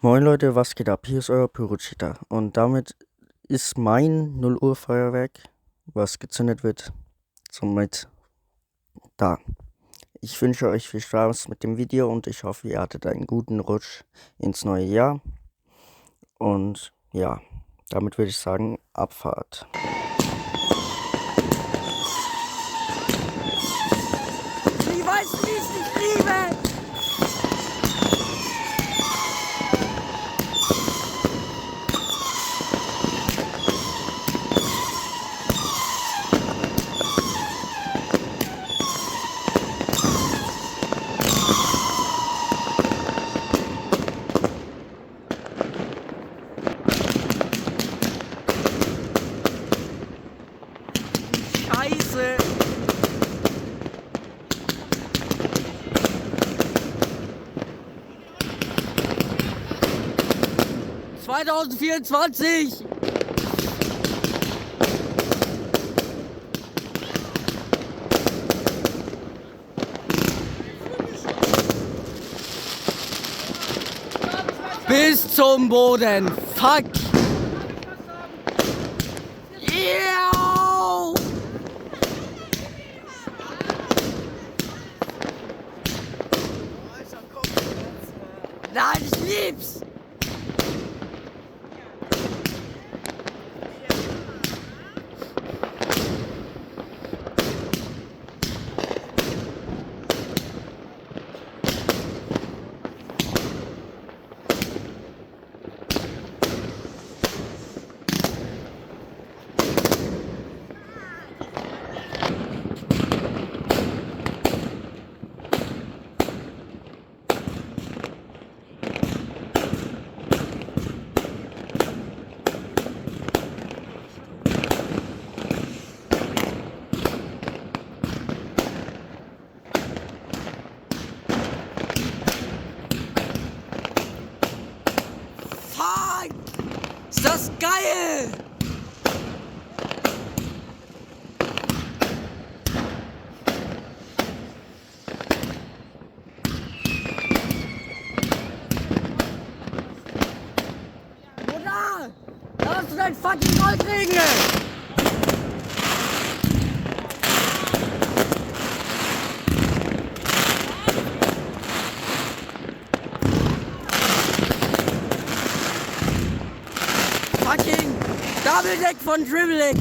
Moin Leute, was geht ab? Hier ist euer Pyrocheater und damit ist mein 0 Uhr Feuerwerk, was gezündet wird, somit da. Ich wünsche euch viel Spaß mit dem Video und ich hoffe, ihr hattet einen guten Rutsch ins neue Jahr. Und ja, damit würde ich sagen, Abfahrt. Ich weiß, wie ich dich liebe! Scheiße! 2024! Bis zum Boden! Fuck! Yeah! Nein, ich lieb's! Fuck! Ist das geil! Bruder! Da hast du dein fucking Goldring! Fucking Double Deck von Dribble X!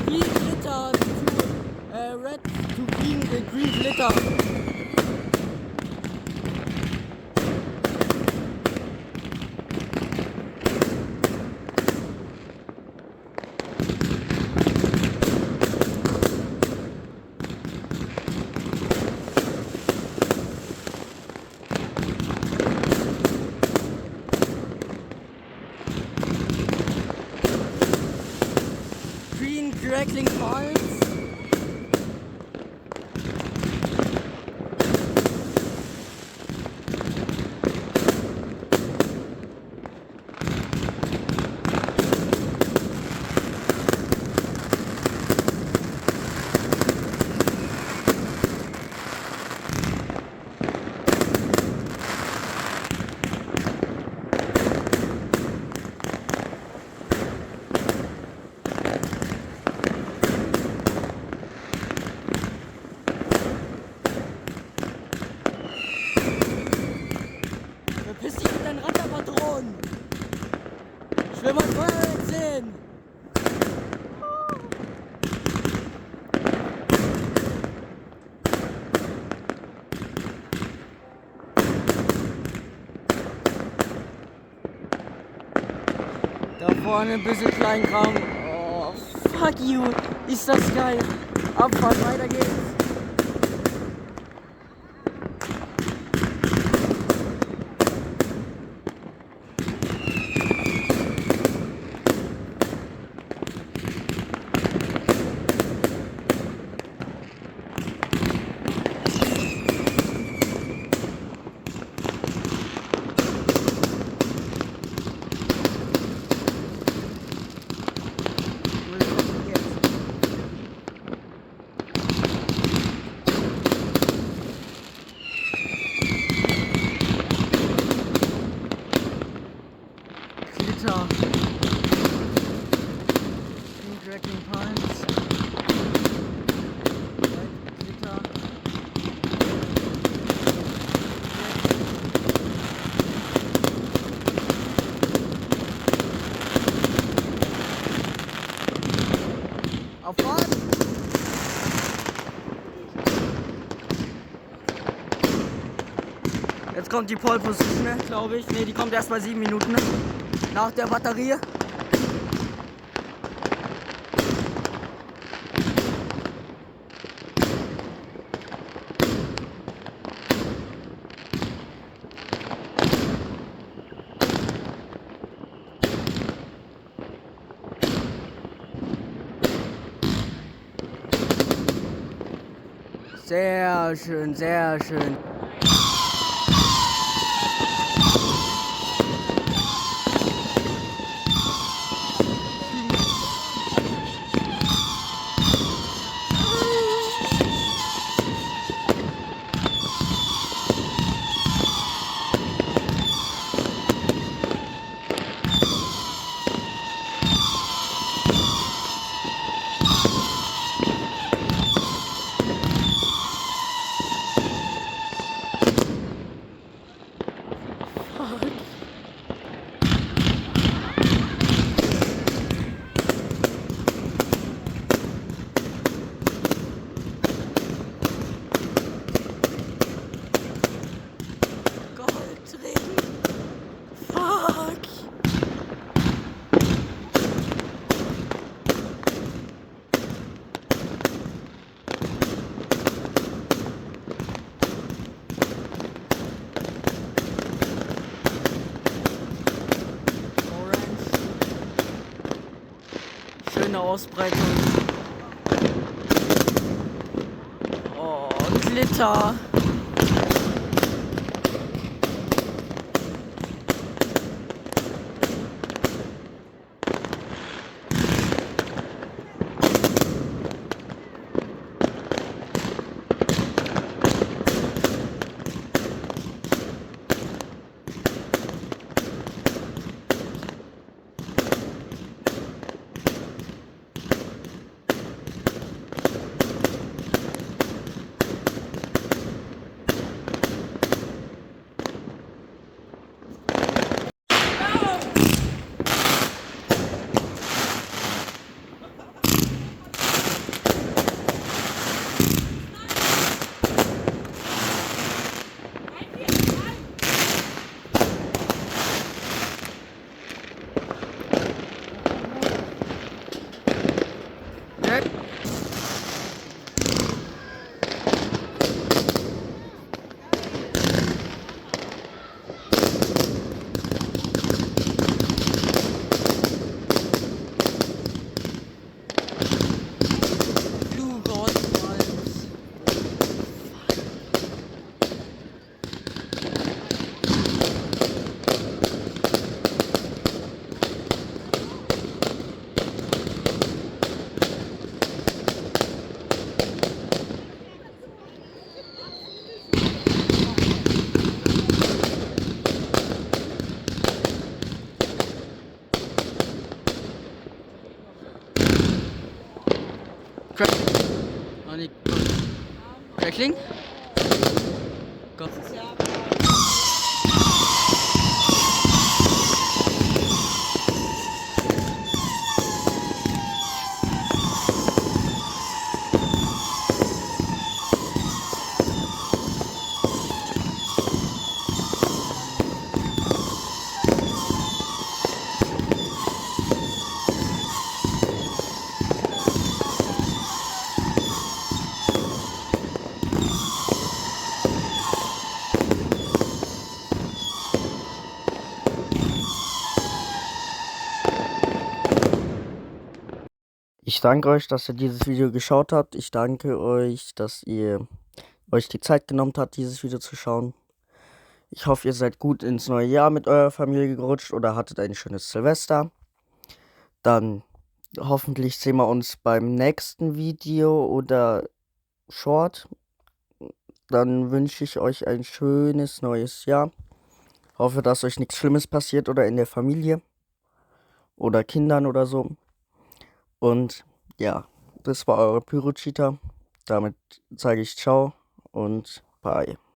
Green glitter to red to green glitter. Green crackling parts. Verpiss dich mit deinen Ratterpatronen! Ich will mein Feuerwerk sehen! Da vorne ein bisschen Kleinkram. Oh, fuck. Fuck you. Ist das geil. Abfahrt, weiter geht's. Glitter. Pink Wrecking Pines. Glitter. Auf Fahrt! Jetzt kommt die Pole Position, glaube ich. Ne, die kommt erst bei 7 Minuten nach der Batterie. Sehr schön, sehr schön. Schöne Ausbreitung. Oh, Glitter. Crackling? Gott. Ich danke euch, dass ihr dieses Video geschaut habt. Ich danke euch, dass ihr euch die Zeit genommen habt, dieses Video zu schauen. Ich hoffe, ihr seid gut ins neue Jahr mit eurer Familie gerutscht oder hattet ein schönes Silvester. Dann hoffentlich sehen wir uns beim nächsten Video oder Short. Dann wünsche ich euch ein schönes neues Jahr. Hoffe, dass euch nichts Schlimmes passiert oder in der Familie oder Kindern oder so. Und ja, das war eure Pyro-Cheater. Damit sage ich ciao und bye.